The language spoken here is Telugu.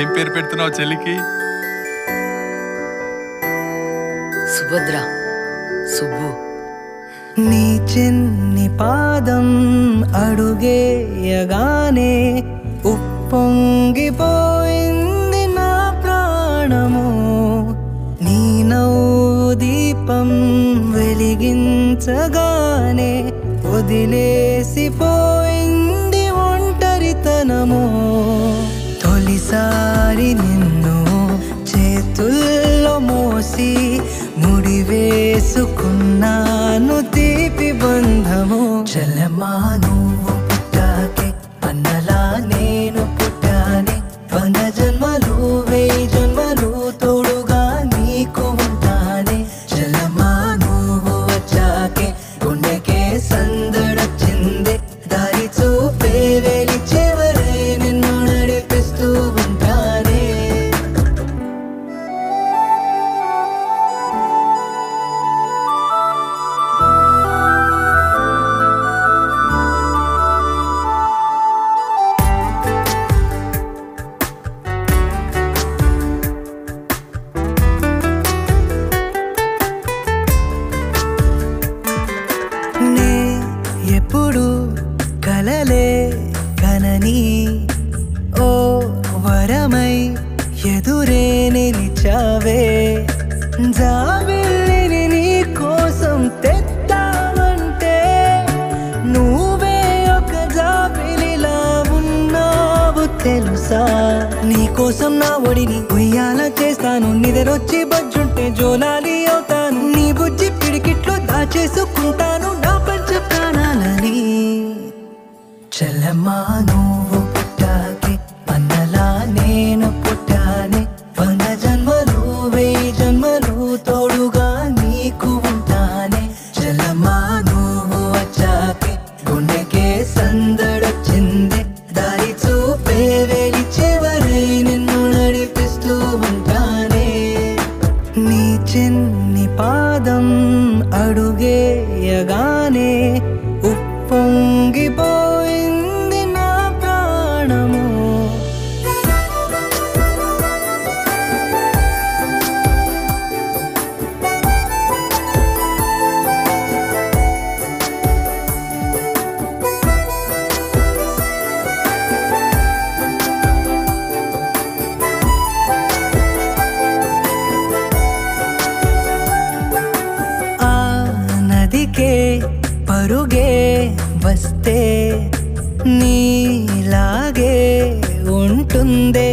ఏం పేరు పెడుతున్నావు చెల్లికి? సుభద్ర, సుబ్బు. నీ చిన్ని పాదం అడుగేయగానే ఉప్పొంగిపోయింది నా ప్రాణము. నీ నవ్వు దీపం వెలిగించగానే వదిలేసిపోయింది ఒంటరితనము. తొలిసారి నిన్ను చేతుల్లో మోసి ముడివేసుకున్నాను తీపి బంధము. చెల్లెమ్మా నువ్వు పుట్టాకే అన్నలా నేను పుట్టానే. 100 జన్మలు 1000 జన్మలు తోడుగా నీకు ఉంటానే. చెల్లెమ్మా నువ్వు వచ్చాకే గుండెకే సందడొచ్చిందే. దారి చూపే వెలి చివరే నిన్ను నడిపిస్తూ ఉంటానే. నే ఎప్పుడు కలలే కనని ఓ వరమై ఎదురే నిలిచావే. జాబిల్లిని నీ కోసం తెద్దామంటే నువ్వే ఒక జాబిలిలా ఉన్నావు తెలుసా. నీ కోసం నా ఒడిని ఉయ్యాల చేస్తాను. నిద్రొచ్చి బజ్జుంటే జోలాలి అవుతాను. నీ బుజ్జి పిడికిట్లో దాచేసుకుంటాను నా పంచ ప్రాణాలని. చెల్లెమ్మా నువ్వు పుట్టాకే అన్నలా నేను పుట్టానే. 100 జన్మలు 1000 జన్మలు తోడుగా నీకు ఉంటానే. చెల్లెమ్మా నువ్వు వచ్చాకే గుండెకే సందడొచ్చిందే. దారి చూపే వెలి చివరై నిన్ను నడిపిస్తూ ఉంటానే. నీ చిన్ని పాదం అడుగేయగానే ఉప్పొంగిపోయింది నా ప్రాణము. ఆ నదికే పరుగే వస్తే నీలాగే ఉంటుందే.